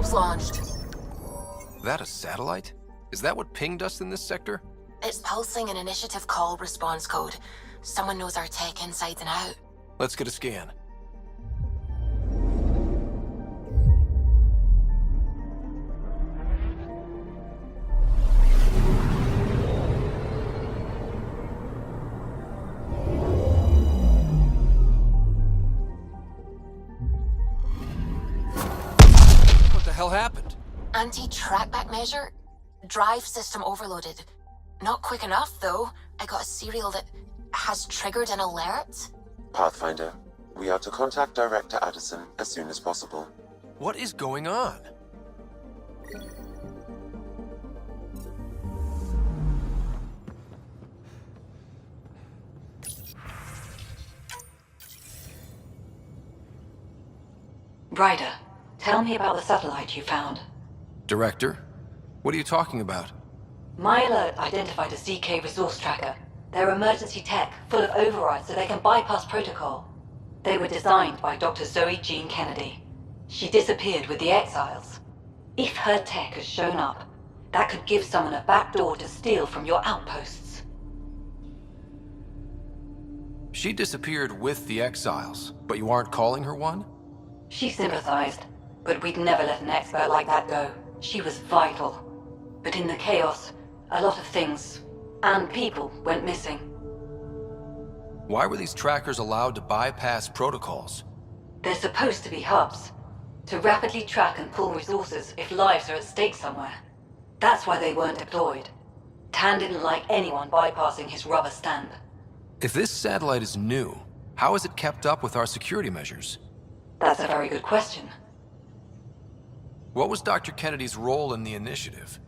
Probes launched. That a satellite? Is that what pinged us in this sector? It's pulsing an initiative call response code. Someone knows our tech inside and out. Let's get a scan. What the hell happened? Anti-trackback measure? Drive system overloaded. Not quick enough, though. I got a serial that has triggered an alert. Pathfinder, we are to contact Director Addison as soon as possible. What is going on? Ryder, tell me about the satellite you found. Director? What are you talking about? My alert identified a ZK resource tracker. They're emergency tech, full of overrides so they can bypass protocol. They were designed by Dr. Zoe Jean Kennedy. She disappeared with the Exiles. If her tech has shown up, that could give someone a backdoor to steal from your outposts. She disappeared with the Exiles, but you aren't calling her one? She sympathized, but we'd never let an expert like that go. She was vital. But in the chaos, a lot of things, and people, went missing. Why were these trackers allowed to bypass protocols? They're supposed to be hubs, to rapidly track and pull resources if lives are at stake somewhere. That's why they weren't deployed. Tan didn't like anyone bypassing his rubber stamp. If this satellite is new, how is it kept up with our security measures? That's a very good question. What was Dr. Kennedy's role in the initiative?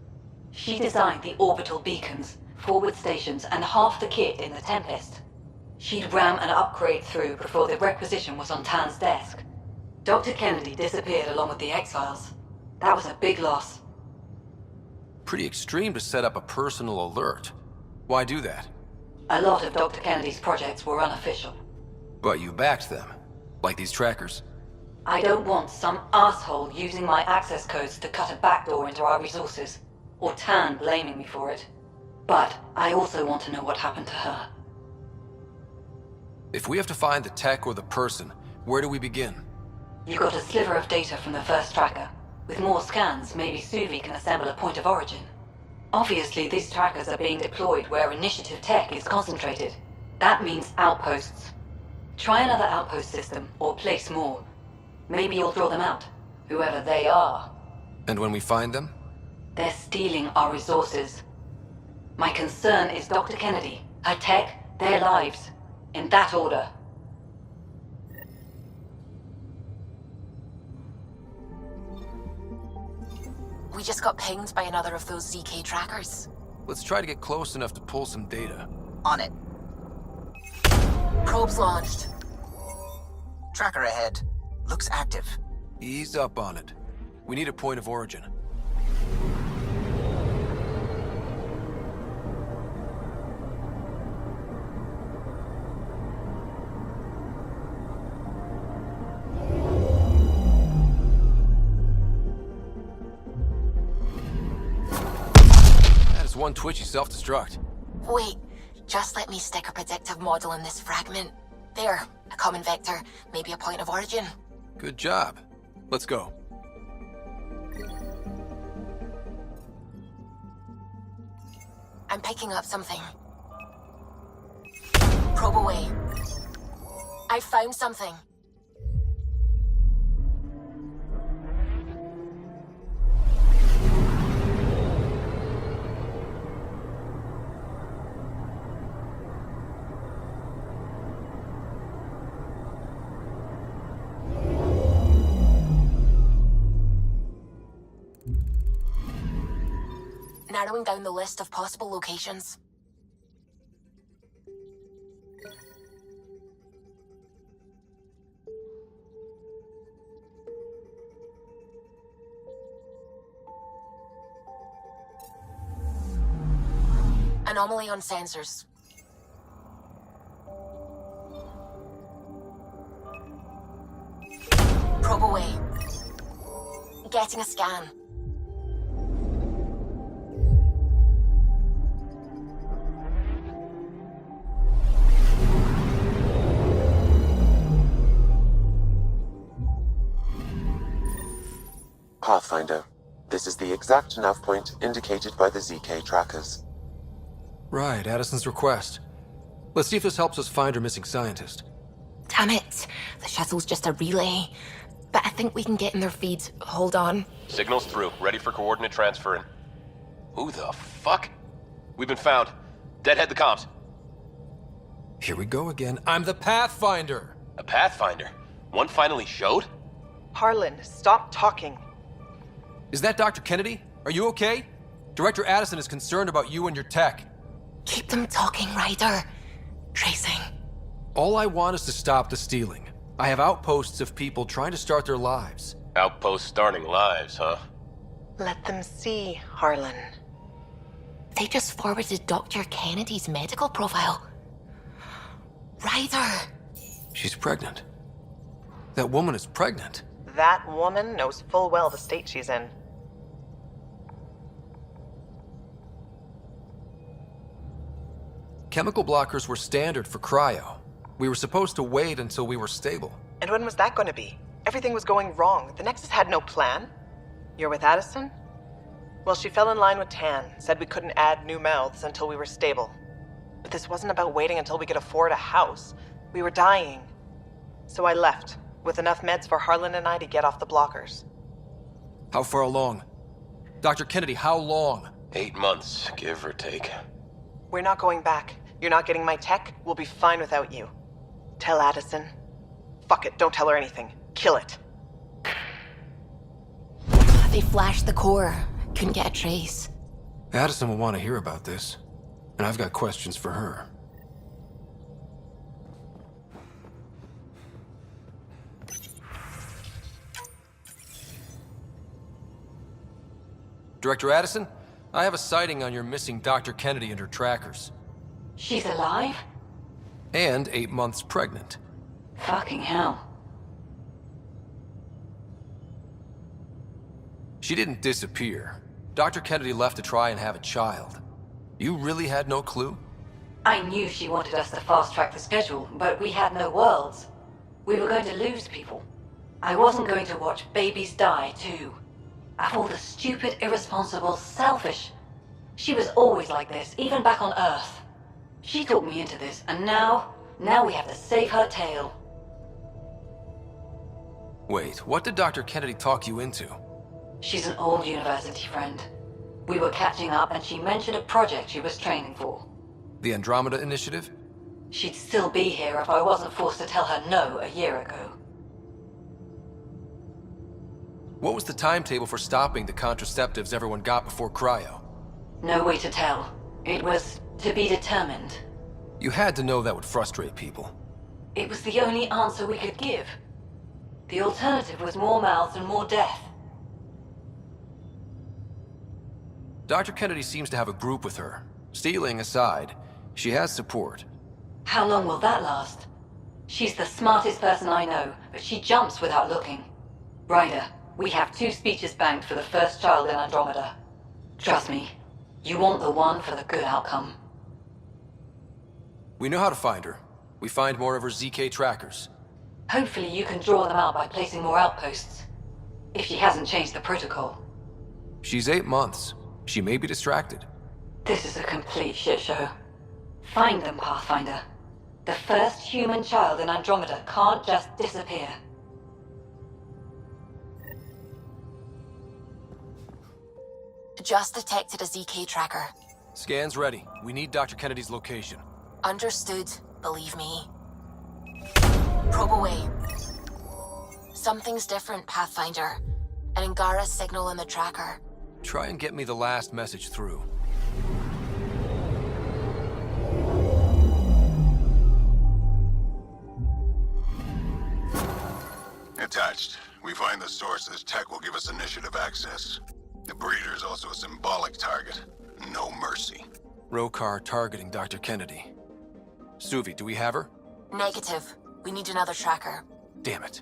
She designed the orbital beacons, forward stations, and half the kit in the Tempest. She'd ram an upgrade through before the requisition was on Tan's desk. Dr. Kennedy disappeared along with the Exiles. That was a big loss. Pretty extreme to set up a personal alert. Why do that? A lot of Dr. Kennedy's projects were unofficial. But you backed them, like these trackers. I don't want some asshole using my access codes to cut a backdoor into our resources, or Tan blaming me for it. But I also want to know what happened to her. If we have to find the tech or the person, where do we begin? You got a sliver of data from the first tracker. With more scans, maybe Suvi can assemble a point of origin. Obviously, these trackers are being deployed where initiative tech is concentrated. That means outposts. Try another outpost system, or place more. Maybe you'll draw them out, whoever they are. And when we find them? They're stealing our resources. My concern is Dr. Kennedy, her tech, their lives. In that order. We just got pinged by another of those ZK trackers. Let's try to get close enough to pull some data. On it. Probes launched. Tracker ahead. Looks active. Ease up on it. We need a point of origin. That is one twitchy self-destruct. Wait, just let me stick a predictive model in this fragment. There, a common vector, maybe a point of origin. Good job. Let's go. I'm picking up something. Probe away. I found something. Narrowing down the list of possible locations. Anomaly on sensors. Probe away. Getting a scan. Pathfinder, this is the exact nav point indicated by the ZK trackers. Right, Addison's request. Let's see if this helps us find her missing scientist. Damn it. The shuttle's just a relay. But I think we can get in their feed. Hold on. Signal's through. Ready for coordinate transferring. Who the fuck? We've been found. Deadhead the comms. Here we go again. I'm the Pathfinder! A Pathfinder? One finally showed? Harlan, stop talking. Is that Dr. Kennedy? Are you okay? Director Addison is concerned about you and your tech. Keep them talking, Ryder. Tracing. All I want is to stop the stealing. I have outposts of people trying to start their lives. Outpost starting lives, huh? Let them see, Harlan. They just forwarded Dr. Kennedy's medical profile. Ryder! She's pregnant. That woman is pregnant. That woman knows full well the state she's in. Chemical blockers were standard for cryo. We were supposed to wait until we were stable. And when was that going to be? Everything was going wrong. The Nexus had no plan. You're with Addison? Well, she fell in line with Tan, said we couldn't add new mouths until we were stable. But this wasn't about waiting until we could afford a house. We were dying. So I left, with enough meds for Harlan and I to get off the blockers. How far along? Dr. Kennedy, how long? 8 months, give or take. We're not going back. You're not getting my tech. We'll be fine without you. Tell Addison. Fuck it, don't tell her anything. Kill it. They flashed the core. Couldn't get a trace. Addison will want to hear about this. And I've got questions for her. Director Addison, I have a sighting on your missing Dr. Kennedy and her trackers. She's alive? And 8 months pregnant. Fucking hell. She didn't disappear. Dr. Kennedy left to try and have a child. You really had no clue? I knew she wanted us to fast-track the schedule, but we had no worlds. We were going to lose people. I wasn't going to watch babies die, too. Of all the stupid, irresponsible, selfish... She was always like this, even back on Earth. She talked me into this, and now we have to save her tail. Wait, what did Dr. Kennedy talk you into? She's an old university friend. We were catching up, and she mentioned a project she was training for. The Andromeda initiative? She'd still be here if I wasn't forced to tell her no a year ago. What was the timetable for stopping the contraceptives everyone got before cryo? No way to tell. It was to be determined. You had to know that would frustrate people. It was the only answer we could give. The alternative was more mouths and more death. Dr. Kennedy seems to have a group with her. Stealing aside, she has support. How long will that last? She's the smartest person I know, but she jumps without looking. Ryder, we have 2 speeches banked for the first child in Andromeda. Trust me, you want the one for the good outcome. We know how to find her. We find more of her ZK trackers. Hopefully you can draw them out by placing more outposts. If she hasn't changed the protocol. She's 8 months. She may be distracted. This is a complete shit show. Find them, Pathfinder. The first human child in Andromeda can't just disappear. Just detected a ZK tracker. Scan's ready. We need Dr. Kennedy's location. Understood, believe me. Probe away. Something's different, Pathfinder. An Angara signal in the tracker. Try and get me the last message through. Attached. We find the sources. Tech will give us initiative access. The breeder is also a symbolic target. No mercy. Rokar targeting Dr. Kennedy. Suvi, do we have her? Negative. We need another tracker. Damn it.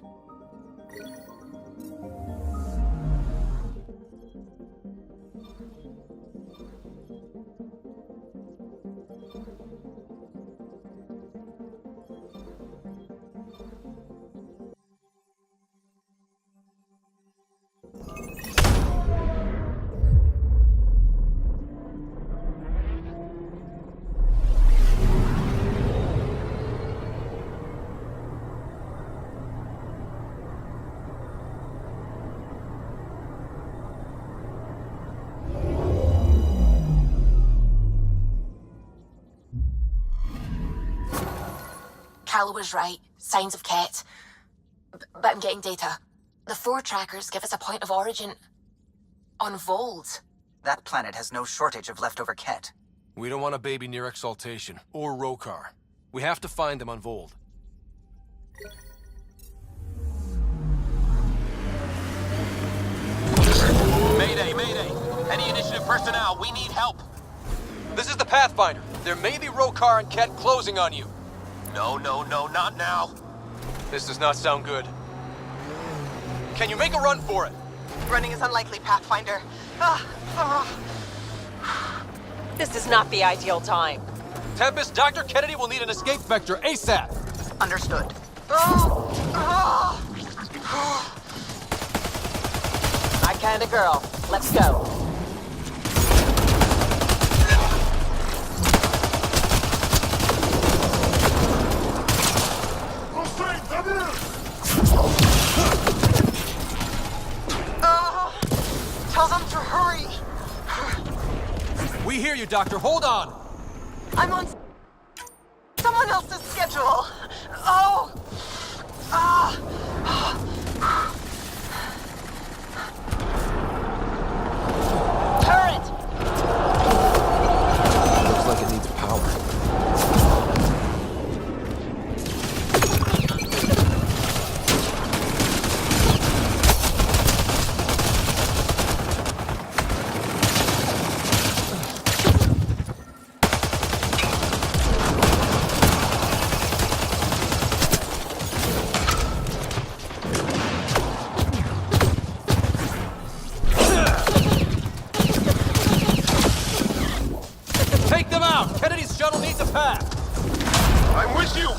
Hal was right. Signs of Ket. But I'm getting data. The 4 trackers give us a point of origin on Vold. That planet has no shortage of leftover Ket. We don't want a baby near Exaltation, or Rokar. We have to find them on Vold. Mayday, mayday! Any initiative personnel, we need help! This is the Pathfinder. There may be Rokar and Ket closing on you. No, not now. This does not sound good. Can you make a run for it? Running is unlikely, Pathfinder. This is not the ideal time. Tempest, Dr. Kennedy will need an escape vector ASAP. Understood. My kind of girl. Let's go. Tell them to hurry. We hear you, Doctor. Hold on. I'm on someone else's schedule. Oh. Turret. Looks like it needs power. Take them out! Kennedy's shuttle needs a path! I'm with you!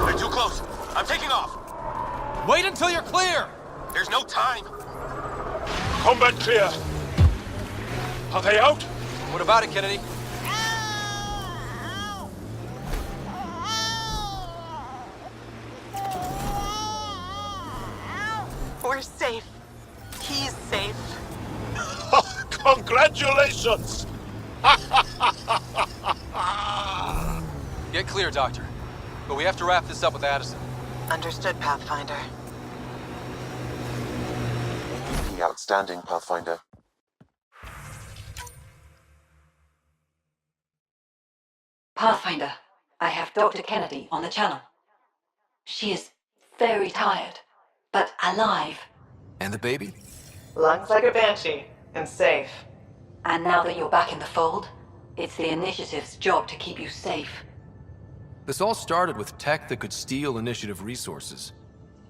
They're too close. I'm taking off. Wait until you're clear! There's no time. Combat clear. Are they out? What about it, Kennedy? We're safe. He's safe. Congratulations! Get clear, Doctor. But we have to wrap this up with Addison. Understood, Pathfinder. The outstanding Pathfinder. Pathfinder, I have Dr. Kennedy on the channel. She is very tired, but alive. And the baby? Lungs like a banshee, and safe. And now that you're back in the fold, it's the Initiative's job to keep you safe. This all started with tech that could steal Initiative resources.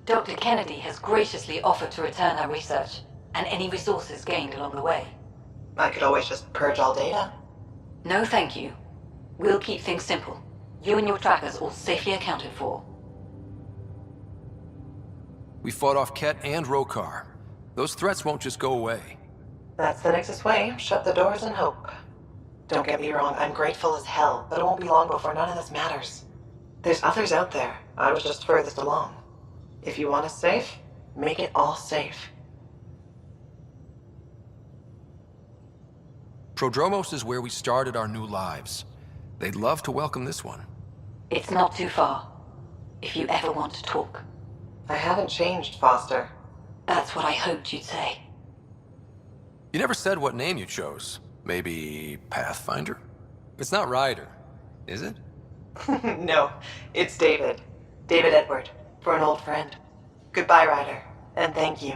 Dr. Kennedy has graciously offered to return her research, and any resources gained along the way. I could always just purge all data. No thank you. We'll keep things simple. You and your trackers all safely accounted for. We fought off Ket and Rokar. Those threats won't just go away. That's the Nexus way. Shut the doors and hope. Don't get me wrong, I'm grateful as hell, but it won't be long before none of this matters. There's others out there. I was just furthest along. If you want us safe, make it all safe. Prodromos is where we started our new lives. They'd love to welcome this one. It's not too far, if you ever want to talk. I haven't changed, Foster. That's what I hoped you'd say. You never said what name you chose. Maybe Pathfinder? It's not Ryder, is it? No, it's David. David Edward, for an old friend. Goodbye, Ryder, and thank you.